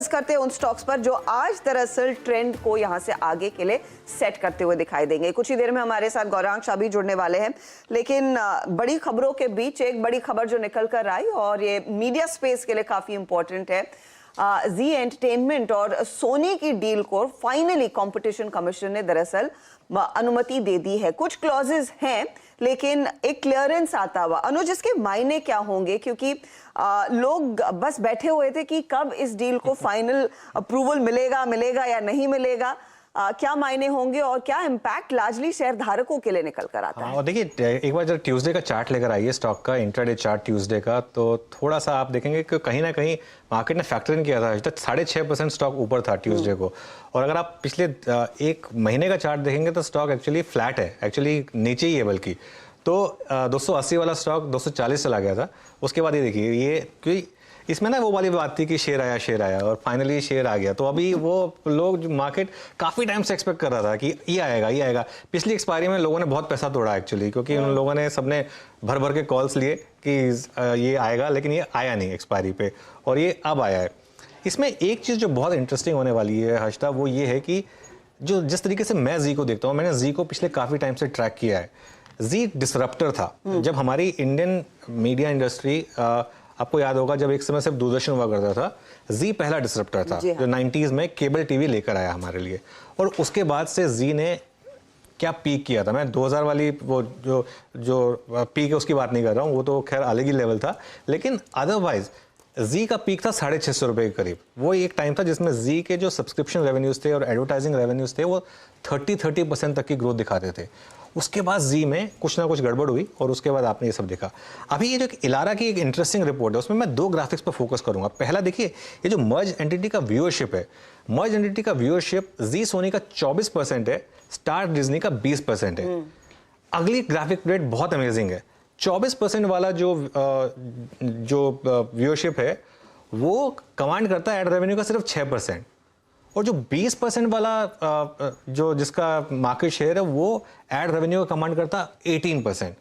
करते हैं उन स्टॉक्स पर जो आज दरअसल ट्रेंड को यहां से आगे के लिए सेट करते हुए दिखाई देंगे। कुछ ही देर में हमारे साथ गौरांग शाह भी जुड़ने वाले हैं, लेकिन बड़ी खबरों के बीच एक बड़ी खबर जो निकल कर आई और ये मीडिया स्पेस के लिए काफी इंपॉर्टेंट है। जी एंटरटेनमेंट और सोनी की डील को फाइनली कंपटीशन कमीशन ने दरअसल अनुमति दे दी है। कुछ क्लॉजेस हैं लेकिन एक क्लियरेंस आता हुआ। अनुज, इसके मायने क्या होंगे? क्योंकि लोग बस बैठे हुए थे कि कब इस डील को फाइनल अप्रूवल मिलेगा या नहीं मिलेगा, क्या मायने होंगे और क्या इम्पैक्ट लार्जली शेयर धारकों के लिए निकल कर आता है? और देखिए, एक बार जब ट्यूसडे का चार्ट लेकर आइए स्टॉक का, इंट्राडे चार्ट ट्यूसडे का, तो थोड़ा सा आप देखेंगे कि कहीं ना कहीं मार्केट ने फैक्टर इन किया था। 6.5% स्टॉक ऊपर था ट्यूसडे को। और अगर आप पिछले एक महीने का चार्ट देखेंगे तो स्टॉक एक्चुअली फ्लैट है, एक्चुअली नीचे ही है बल्कि। तो 280 वाला स्टॉक 240 चला गया था। उसके बाद ये देखिए, ये क्योंकि इसमें ना वो वाली बात थी कि शेयर आया और फाइनली शेयर आ गया। तो अभी वो लोग, मार्केट काफ़ी टाइम से एक्सपेक्ट कर रहा था कि ये आएगा। पिछली एक्सपायरी में लोगों ने बहुत पैसा तोड़ा एक्चुअली, क्योंकि उन लोगों ने सबने भर के कॉल्स लिए कि ये आएगा, लेकिन ये आया नहीं एक्सपायरी पे, और ये अब आया है। इसमें एक चीज़ जो बहुत इंटरेस्टिंग होने वाली है हर्षदा, वो ये है कि जो जिस तरीके से मैं जी को देखता हूँ, मैंने जी को पिछले काफ़ी टाइम से ट्रैक किया है। जी डिसरप्टर था। जब हमारी इंडियन मीडिया इंडस्ट्री, आपको याद होगा जब एक समय सिर्फ दूरदर्शन हुआ करता था, जी पहला डिसरप्टर था जो 90s में केबल टीवी लेकर आया हमारे लिए। और उसके बाद से जी ने क्या पीक किया था, मैं 2000 वाली वो जो पीक है उसकी बात नहीं कर रहा हूँ, वो तो खैर अलग ही लेवल था, लेकिन अदरवाइज जी का पीक था 650 रुपये के करीब। वो एक टाइम था जिसमें जी के जो सब्सक्रिप्शन रेवेन्यूज थे और एडवर्टाइजिंग रेवेन्यूज थे वो 30% तक की ग्रोथ दिखाते थे। उसके बाद जी में कुछ ना कुछ गड़बड़ हुई और उसके बाद आपने ये सब देखा। अभी ये जो इलारा की एक इंटरेस्टिंग रिपोर्ट है, उसमें मैं 2 ग्राफिक्स पर फोकस करूंगा। पहला देखिए, ये जो मर्ज एंटिटी का व्यूअरशिप है, मर्ज एंटिटी का व्यूअरशिप जी सोनी का 24% है, स्टार डिज्नी का 20% है। अगली ग्राफिक रेट बहुत अमेजिंग है। 24% वाला जो व्यूअरशिप है वो कमांड करता है एड रेवेन्यू का सिर्फ 6%, और जो 20% वाला जो जिसका मार्केट शेयर है वो एड रेवेन्यू का कमांड करता 18%।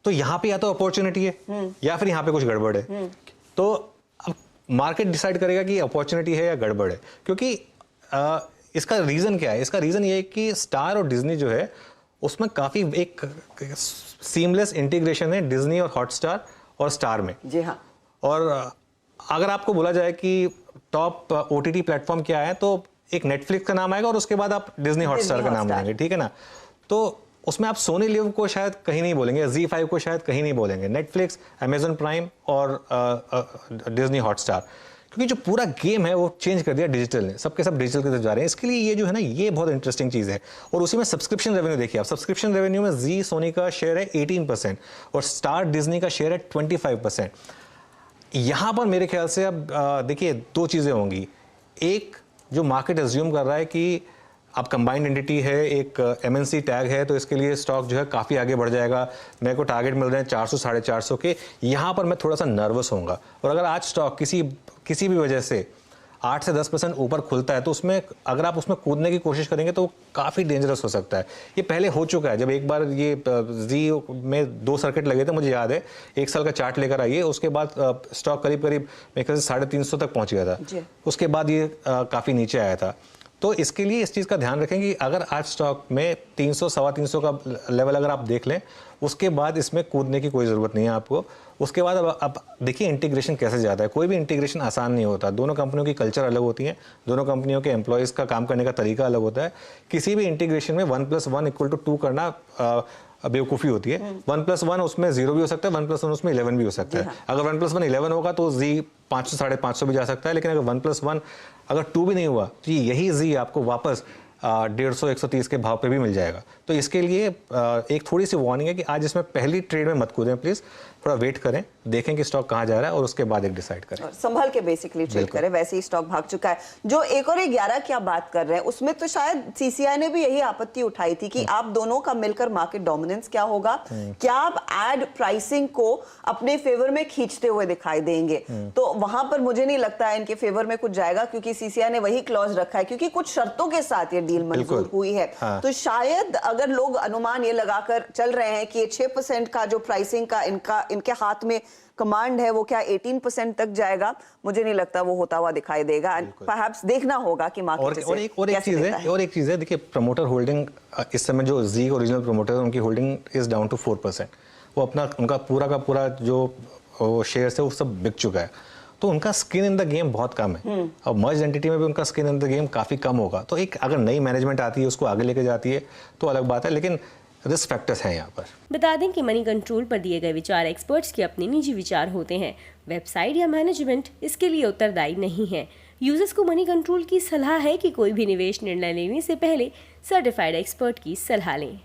तो यहां पे या तो अपॉर्चुनिटी है या फिर यहां पे कुछ गड़बड़ है। तो अब मार्केट डिसाइड करेगा कि अपॉर्चुनिटी है या गड़बड़ है, क्योंकि इसका रीजन क्या है? इसका रीजन ये है कि स्टार और डिज्नी जो है उसमें काफी एक सीमलेस इंटीग्रेशन है डिज्नी और हॉटस्टार और स्टार में। जी हाँ। और अगर आपको बोला जाए कि टॉप ओटीटी प्लेटफॉर्म क्या है, तो एक नेटफ्लिक्स का नाम आएगा और उसके बाद आप डिज्नी हॉटस्टार का नाम लेंगे, ठीक है ना? तो उसमें आप सोनी लिव को शायद कहीं नहीं बोलेंगे, Z5 को शायद कहीं नहीं बोलेंगे, नेटफ्लिक्स, अमेजन प्राइम और डिज्नी हॉटस्टार, क्योंकि जो पूरा गेम है वो चेंज कर दिया डिजिटल ने। सबके सब डिजिटल की तरफ जा रहे हैं। इसके लिए ये जो है ना, ये बहुत इंटरेस्टिंग चीज़ है। और उसी में सब्सक्रिप्शन रेवेन्यू देखिए आप, सब्सक्रिप्शन रेवेन्यू में जी सोनी का शेयर है 18% और स्टार डिज्नी का शेयर है 25%। यहां पर मेरे ख्याल से अब देखिए 2 चीज़ें होंगी। एक, जो मार्केट एज्यूम कर रहा है कि अब कंबाइंड एंटिटी है, एक एमएनसी टैग है, तो इसके लिए स्टॉक जो है काफ़ी आगे बढ़ जाएगा। मेरे को टारगेट मिल रहे हैं 400 साढ़े 400 के। यहाँ पर मैं थोड़ा सा नर्वस होऊंगा। और अगर आज स्टॉक किसी भी वजह से 8 से 10% ऊपर खुलता है, तो उसमें अगर आप उसमें कूदने की कोशिश करेंगे तो काफ़ी डेंजरस हो सकता है। ये पहले हो चुका है, जब एक बार ये जी में 2 सर्किट लगे थे, मुझे याद है। 1 साल का चार्ट लेकर आइए, उसके बाद स्टॉक करीब मेरे ख्याल से 350 तक पहुंच गया था। उसके बाद ये काफ़ी नीचे आया था। तो इसके लिए इस चीज़ का ध्यान रखें कि अगर आज स्टॉक में 300 सवा 300 का लेवल अगर आप देख लें, उसके बाद इसमें कूदने की कोई ज़रूरत नहीं है आपको। उसके बाद अब देखिए इंटीग्रेशन कैसे ज़्यादा है। कोई भी इंटीग्रेशन आसान नहीं होता। दोनों कंपनियों की कल्चर अलग होती है, दोनों कंपनियों के एम्प्लॉयज़ का काम करने का तरीका अलग होता है। किसी भी इंटीग्रेशन में 1+1 = 2 करना बेवकूफ़ी होती है। 1+1 उसमें 0 भी हो सकता है, 1+1 उसमें 11 भी हो सकता है। अगर 1+1 11 होगा तो जी 500 साढ़े 500 भी जा सकता है, लेकिन अगर 1+1 अगर 2 भी नहीं हुआ तो यही जी आपको वापस 150 130 के भाव पे भी मिल जाएगा। तो इसके लिए एक थोड़ी सी वार्निंग है कि आज इसमें पहली ट्रेड में मत कूदें प्लीज़, थोड़ा वेट करें, देखें कि स्टॉक कहाँ जा रहा है और उसके बाद एक डिसाइड करें, संभल के बेसिकली ट्रेड करें। वैसे ही स्टॉक भाग चुका है। जो 1 और 11 की आप बात कर रहे हैं, उसमें तो शायद सीसीआई ने भी यही आपत्ति उठाई थी कि आप दोनों का मिलकर मार्केट डोमिनेंस क्या होगा, क्या आप एड प्राइसिंग को अपने फेवर में खींचते हुए दिखाई देंगे? तो वहां पर मुझे नहीं लगता है इनके फेवर में कुछ जाएगा, क्योंकि सीसीआई ने वही क्लॉज रखा है, क्योंकि कुछ शर्तों के साथ ये डील मंजूर हुई है। तो शायद अगर लोग अनुमान ये लगाकर चल रहे हैं कि 6% का जो प्राइसिंग का इनके हाथ में कमांड है वो क्या 18% तक जाएगा, मुझे नहीं लगता वो होता हुआ दिखाई देगा। एंड परहैप्स देखना होगा कि मार्केट और एक चीज है देखिए, प्रमोटर होल्डिंग इस समय जो जी ओरिजिनल प्रमोटर है उनकी होल्डिंग इज डाउन टू 4%। वो अपना उनका पूरा का पूरा जो शेयर है वो सब बिक चुका है, तो उनका स्किन इन द गेम बहुत कम है। और मर्ज एंटिटी में भी उनका स्किन इन द गेम काफी कम होगा। तो एक अगर नई मैनेजमेंट आती है उसको आगे लेके जाती है तो अलग बात है, लेकिन रिस्क फैक्टर्स हैं यहाँ पर। बता दें कि मनी कंट्रोल पर दिए गए विचार एक्सपर्ट्स के अपने निजी विचार होते हैं। वेबसाइट या मैनेजमेंट इसके लिए उत्तरदायी नहीं है। यूजर्स को मनी कंट्रोल की सलाह है कि कोई भी निवेश निर्णय लेने से पहले सर्टिफाइड एक्सपर्ट की सलाह लें।